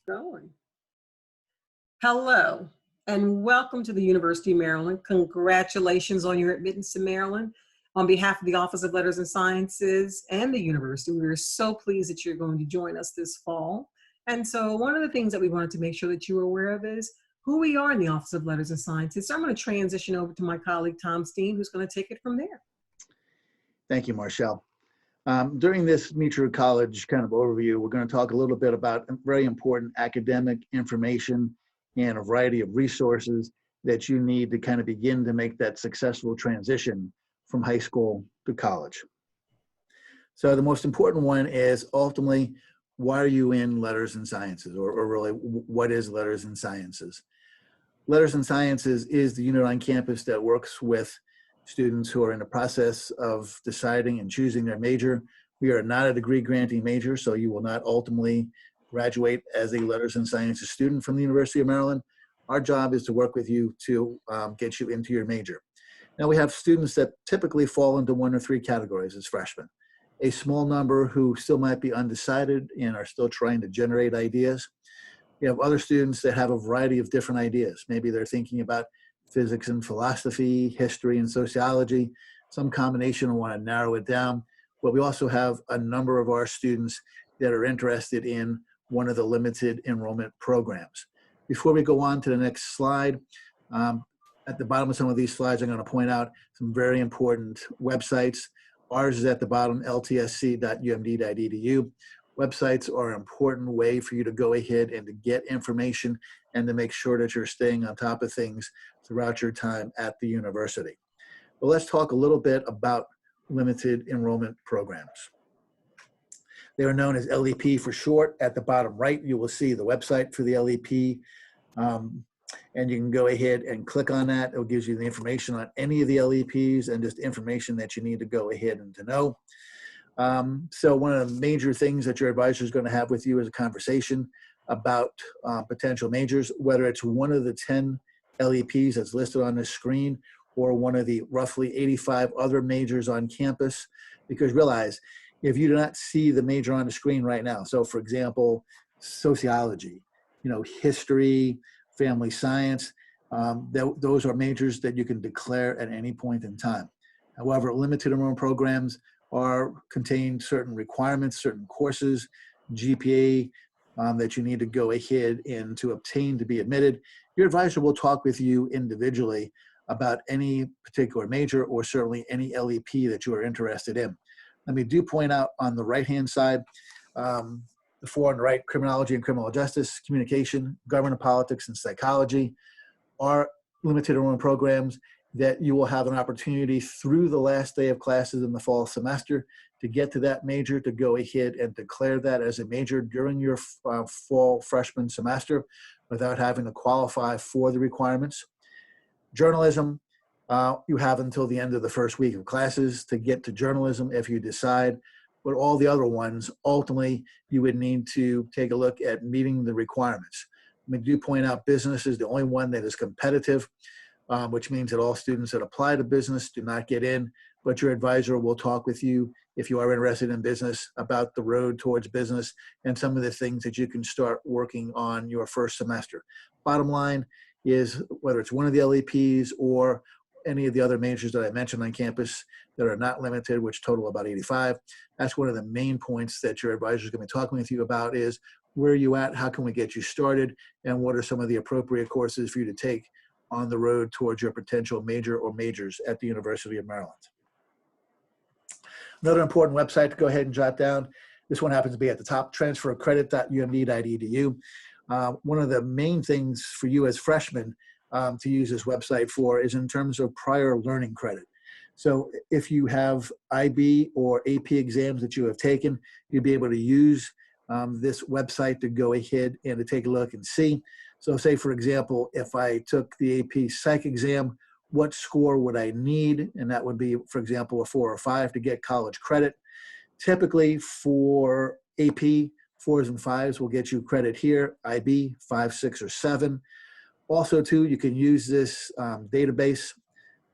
Going. Hello, and welcome to the University of Maryland. Congratulations on your admittance to Maryland. On behalf of the Office of Letters and Sciences and the university, we are so pleased that you're going to join us this fall. And so one of the things that we wanted to make sure that you were aware of is who we are in the Office of Letters and Sciences. So I'm going to transition over to my colleague, Tom Steen, who's going to take it from there. Thank you, Marshall. During this Meet Your College kind of overview, we're going to talk a little bit about very important academic information and a variety of resources that you need to kind of begin to make that successful transition from high school to college. So the most important one is ultimately, why are you in Letters and Sciences, or really, what is Letters and Sciences? Letters and Sciences is the unit on campus that works with students who are in the process of deciding and choosing their major. We are not a degree granting major, so you will not ultimately graduate as a Letters and Sciences student from the University of Maryland. Our job is to work with you to get you into your major. Now, we have students that typically fall into one or three categories as freshmen. A small number who still might be undecided and are still trying to generate ideas. We have other students that have a variety of different ideas. Maybe they're thinking about physics and philosophy, history and sociology, some combination and want to narrow it down. But we also have a number of our students that are interested in one of the limited enrollment programs. Before we go on to the next slide, at the bottom of some of these slides, I'm going to point out some very important websites. Ours is at the bottom, ltsc.umd.edu. Websites are an important way for you to go ahead and to get information and to make sure that you're staying on top of things throughout your time at the university. But let's talk a little bit about limited enrollment programs. They are known as LEP for short. At the bottom right, you will see the website for the LEP. And you can go ahead and click on that. It gives you the information on any of the LEPs and just information that you need to go ahead and to know. So one of the major things that your advisor is going to have with you is a conversation about potential majors, whether it's one of the 10 LEPs that's listed on the screen or one of the roughly 85 other majors on campus. Because realize, if you do not see the major on the screen right now, so for example, sociology, history, family science, those are majors that you can declare at any point in time. However, limited enrollment programs contain certain requirements, certain courses, GPA that you need to go ahead and to obtain to be admitted. Your advisor will talk with you individually about any particular major or certainly any LEP that you are interested in. Let me do point out on the right-hand side, the four on the right, criminology and criminal justice, communication, government politics, and psychology are limited enrollment programs that you will have an opportunity through the last day of classes in the fall semester to get to that major, to go ahead and declare that as a major during your fall freshman semester without having to qualify for the requirements. Journalism, you have until the end of the first week of classes to get to journalism if you decide. But all the other ones, ultimately, you would need to take a look at meeting the requirements. I do point out business is the only one that is competitive, which means that all students that apply to business do not get in, but your advisor will talk with you if you are interested in business about the road towards business and some of the things that you can start working on your first semester. Bottom line is, whether it's one of the LEPs or any of the other majors that I mentioned on campus that are not limited, which total about 85, that's one of the main points that your advisor is going to be talking with you about is, where are you at, how can we get you started, and what are some of the appropriate courses for you to take on the road towards your potential major or majors at the University of Maryland. Another important website to go ahead and jot down, this one happens to be at the top, transcript.umd.edu. One of the main things for you as freshmen to use this website for is in terms of prior learning credit. So if you have IB or AP exams that you have taken, you'll be able to use this website to go ahead and to take a look and see. So say, for example, if I took the AP Psych exam, what score would I need? And that would be, for example, a 4 or 5 to get college credit. Typically for AP, 4s and 5s will get you credit here. IB, 5, 6, or 7. Also, too, you can use this database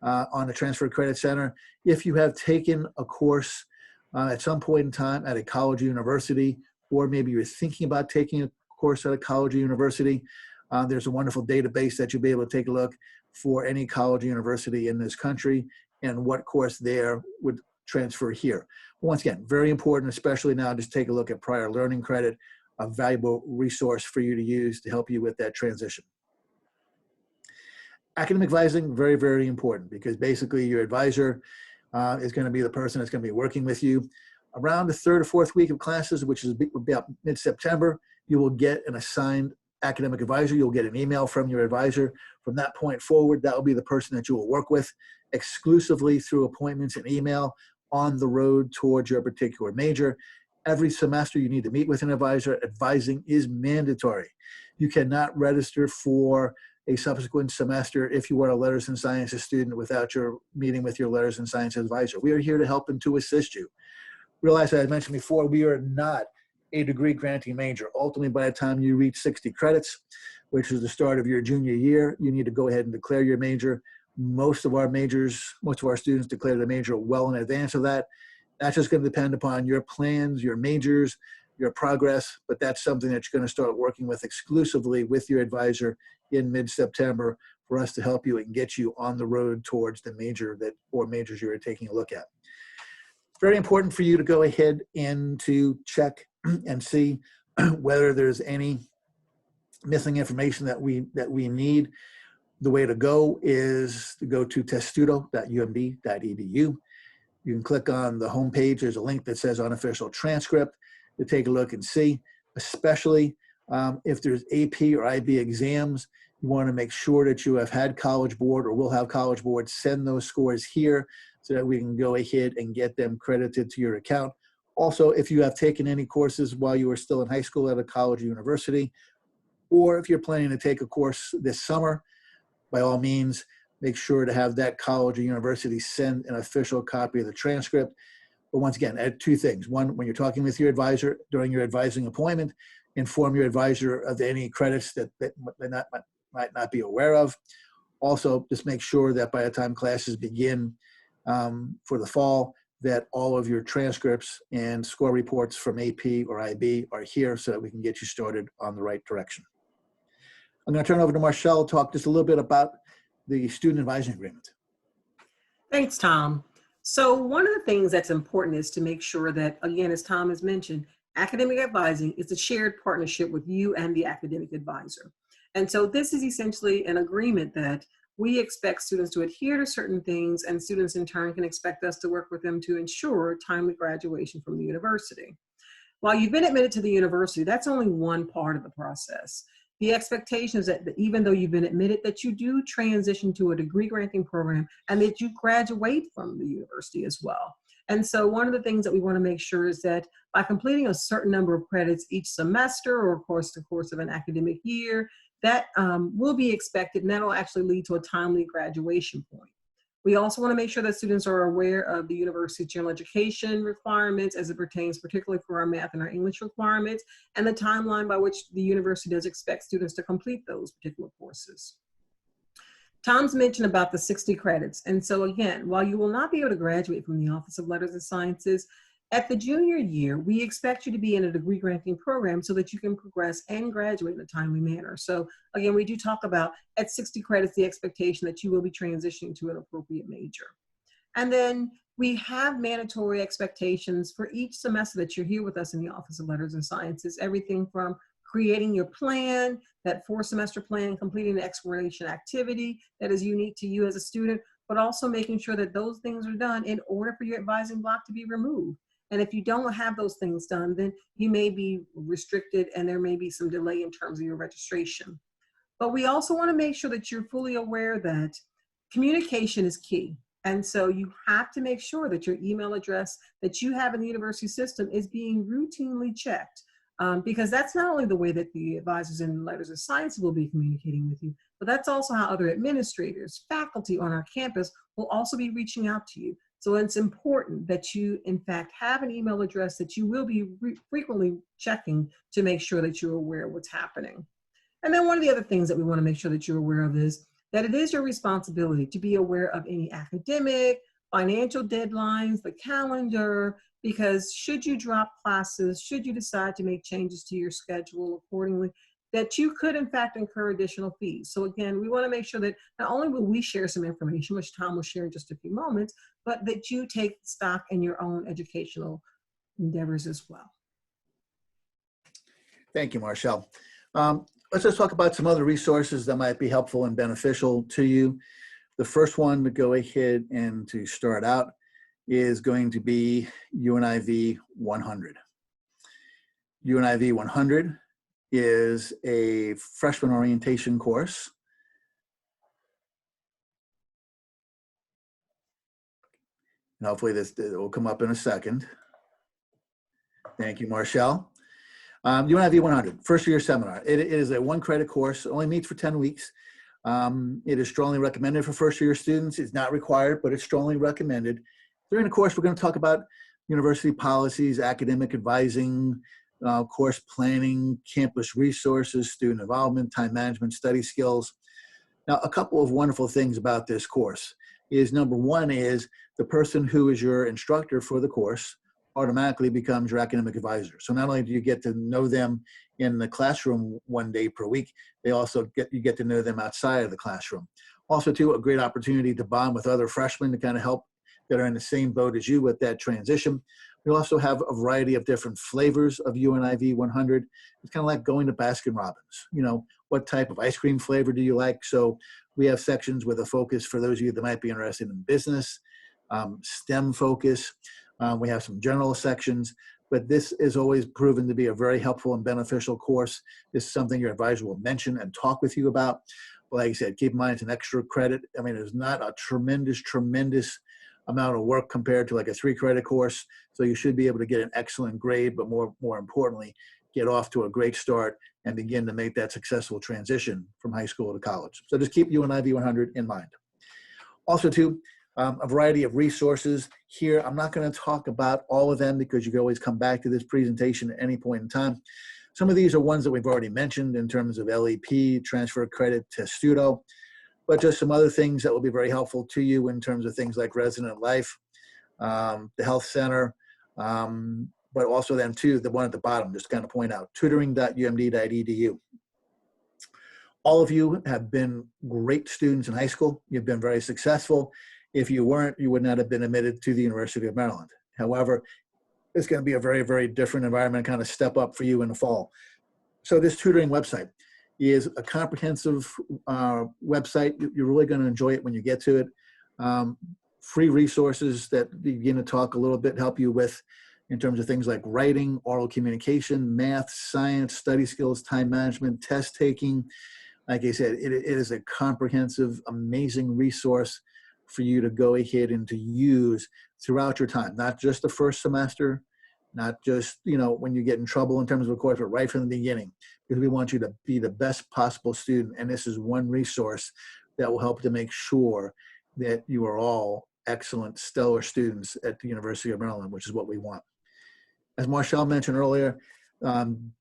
on the Transfer Credit Center. If you have taken a course at some point in time at a college or university, or maybe you're thinking about taking a course at a college or university, there's a wonderful database that you'll be able to take a look for any college or university in this country and what course there would transfer here. Once again, very important, especially now, just take a look at prior learning credit, a valuable resource for you to use to help you with that transition. Academic advising, very, very important, because basically your advisor is going to be the person that's going to be working with you. Around the third or fourth week of classes, which is about mid-September, you will get an assigned academic advisor. You'll get an email from your advisor. From that point forward, that will be the person that you will work with exclusively through appointments and email on the road towards your particular major. Every semester you need to meet with an advisor. Advising is mandatory. You cannot register for a subsequent semester if you are a letters and sciences student without your meeting with your letters and science advisor. We are here to help and to assist you. Realize, as I mentioned before, we are not a degree granting major. Ultimately, by the time you reach 60 credits, which is the start of your junior year, you need to go ahead and declare your major. Most of our students declare the major well in advance of that. That's just going to depend upon your plans, your majors, your progress, but that's something that you're going to start working with exclusively with your advisor in mid-September for us to help you and get you on the road towards the major or majors you're taking a look at. Very important for you to go ahead and to check and see whether there's any missing information that we need. The way to go is to go to testudo.umb.edu. You can click on the homepage. There's a link that says unofficial transcript to take a look and see, especially if there's AP or IB exams. You want to make sure that you have had College Board or will have College Board send those scores here so that we can go ahead and get them credited to your account. Also, if you have taken any courses while you were still in high school at a college or university, or if you're planning to take a course this summer, by all means, make sure to have that college or university send an official copy of the transcript. But once again, add two things. One, when you're talking with your advisor during your advising appointment, inform your advisor of any credits that they might not be aware of. Also, just make sure that by the time classes begin for the fall, that all of your transcripts and score reports from AP or IB are here so that we can get you started on the right direction. I'm going to turn over to Marshall to talk just a little bit about the student advising agreement. Thanks, Tom. So one of the things that's important is to make sure that, again, as Tom has mentioned, academic advising is a shared partnership with you and the academic advisor. And so this is essentially an agreement that we expect students to adhere to certain things, and students in turn can expect us to work with them to ensure timely graduation from the university. While you've been admitted to the university, that's only one part of the process. The expectation is that even though you've been admitted, that you do transition to a degree granting program and that you graduate from the university as well. And so one of the things that we want to make sure is that by completing a certain number of credits each semester or course to course of an academic year, that will be expected, and that will actually lead to a timely graduation point. We also want to make sure that students are aware of the university general education requirements as it pertains particularly for our math and our English requirements, and the timeline by which the university does expect students to complete those particular courses. Tom's mentioned about the 60 credits. And so again, while you will not be able to graduate from the Office of Letters and Sciences, at the junior year, we expect you to be in a degree granting program so that you can progress and graduate in a timely manner. So again, we do talk about at 60 credits, the expectation that you will be transitioning to an appropriate major. And then we have mandatory expectations for each semester that you're here with us in the Office of Letters and Sciences, everything from creating your plan, that 4-semester plan, completing the exploration activity that is unique to you as a student, but also making sure that those things are done in order for your advising block to be removed. And if you don't have those things done, then you may be restricted and there may be some delay in terms of your registration. But we also want to make sure that you're fully aware that communication is key. And so you have to make sure that your email address that you have in the university system is being routinely checked. Because that's not only the way that the advisors in Letters of Science will be communicating with you, but that's also how other administrators, faculty on our campus will also be reaching out to you. So it's important that you, in fact, have an email address that you will be frequently checking to make sure that you're aware of what's happening. And then one of the other things that we want to make sure that you're aware of is that it is your responsibility to be aware of any academic, financial deadlines, the calendar, because should you drop classes, should you decide to make changes to your schedule accordingly, that you could in fact incur additional fees. So again, we want to make sure that not only will we share some information, which Tom will share in just a few moments, but that you take stock in your own educational endeavors as well. Thank you, Marshall. Let's just talk about some other resources that might be helpful and beneficial to you. The first one to go ahead and to start out is going to be UNIV 100. UNIV 100 is a freshman orientation course. And hopefully this will come up in a second. Thank you, Marshall. UNIV 100, first year seminar. It is a 1-credit course. It only meets for 10 weeks. It is strongly recommended for first year students. It's not required, but it's strongly recommended. During the course, we're going to talk about university policies, academic advising, course planning, campus resources, student involvement, time management, study skills. Now, a couple of wonderful things about this course is, number one is the person who is your instructor for the course automatically becomes your academic advisor. So not only do you get to know them in the classroom 1 day per week, you get to know them outside of the classroom. Also, too, a great opportunity to bond with other freshmen to kind of help that are in the same boat as you with that transition. We also have a variety of different flavors of UNIV 100. It's kind of like going to Baskin Robbins. You know, what type of ice cream flavor do you like? So we have sections with a focus for those of you that might be interested in business, STEM focus. We have some general sections, but this is always proven to be a very helpful and beneficial course. This is something your advisor will mention and talk with you about. But like I said, keep in mind it's an extra credit. I mean, it's not a tremendous amount of work compared to like a 3-credit course. So you should be able to get an excellent grade, but more importantly, get off to a great start and begin to make that successful transition from high school to college. So just keep UNIV 100 in mind. Also, too, a variety of resources here. I'm not going to talk about all of them because you can always come back to this presentation at any point in time. Some of these are ones that we've already mentioned in terms of LEP, transfer credit, Testudo, but just some other things that will be very helpful to you in terms of things like resident life, the health center, but also then too, the one at the bottom, just to kind of point out, tutoring.umd.edu. All of you have been great students in high school. You've been very successful. If you weren't, you would not have been admitted to the University of Maryland. However, it's going to be a very, very different environment, kind of step up for you in the fall. So this tutoring website is a comprehensive website. You're really going to enjoy it when you get to it. Free resources that begin to talk a little bit, help you with in terms of things like writing, oral communication, math, science, study skills, time management, test taking. Like I said, it is a comprehensive, amazing resource for you to go ahead and to use throughout your time, not just the first semester, not just, you know, when you get in trouble in terms of a course, but right from the beginning, because we want you to be the best possible student. And this is one resource that will help to make sure that you are all excellent, stellar students at the University of Maryland, which is what we want. As Marshall mentioned earlier,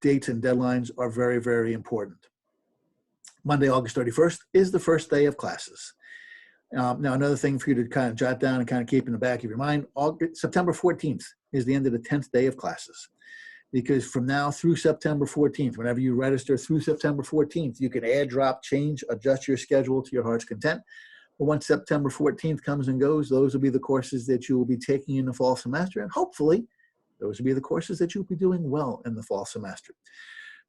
dates and deadlines are very, very important. Monday, August 31st is the first day of classes. Now, another thing for you to kind of jot down and kind of keep in the back of your mind, September 14th is the end of the 10th day of classes. Because from now through September 14th, whenever you register through September 14th, you can add, drop, change, adjust your schedule to your heart's content. But once September 14th comes and goes, those will be the courses that you will be taking in the fall semester. And hopefully, those will be the courses that you'll be doing well in the fall semester.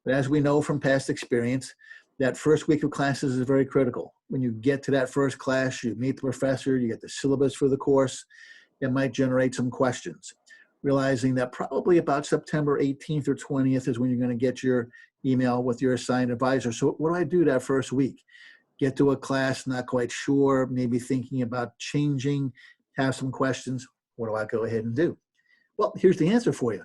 But as we know from past experience, that first week of classes is very critical. When you get to that first class, you meet the professor, you get the syllabus for the course, it might generate some questions. Realizing that probably about September 18th or 20th is when you're going to get your email with your assigned advisor. So what do I do that first week? Get to a class, not quite sure, maybe thinking about changing, have some questions. What do I go ahead and do? Well, here's the answer for you.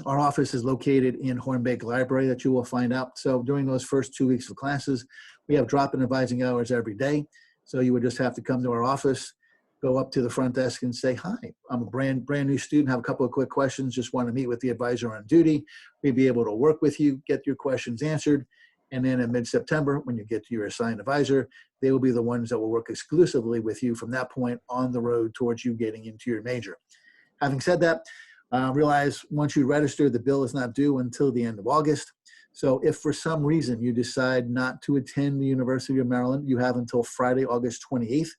Our office is located in Hornbeck Library that you will find out. So during those first 2 weeks of classes, we have drop-in advising hours every day. So you would just have to come to our office, go up to the front desk and say, hi, I'm a brand new student, have a couple of quick questions, just want to meet with the advisor on duty. We'd be able to work with you, get your questions answered. And then in mid-September, when you get to your assigned advisor, they will be the ones that will work exclusively with you from that point on the road towards you getting into your major. Having said that, Realize once you register, the bill is not due until the end of August. So if for some reason you decide not to attend the University of Maryland, you have until Friday, August 28th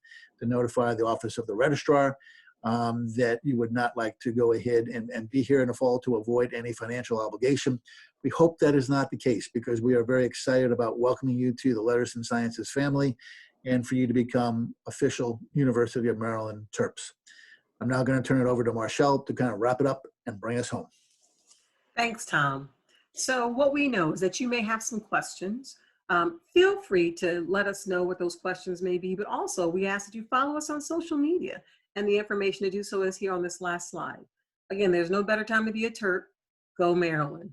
to notify the Office of the Registrar that you would not like to go ahead and be here in the fall to avoid any financial obligation. We hope that is not the case, because we are very excited about welcoming you to the Letters and Sciences family and for you to become official University of Maryland Terps. I'm now going to turn it over to Marshall to kind of wrap it up and bring us home. Thanks, Tom. So what we know is that you may have some questions. Feel free to let us know what those questions may be, but also we ask that you follow us on social media, and the information to do so is here on this last slide. Again, there's no better time to be a Terp. Go Maryland.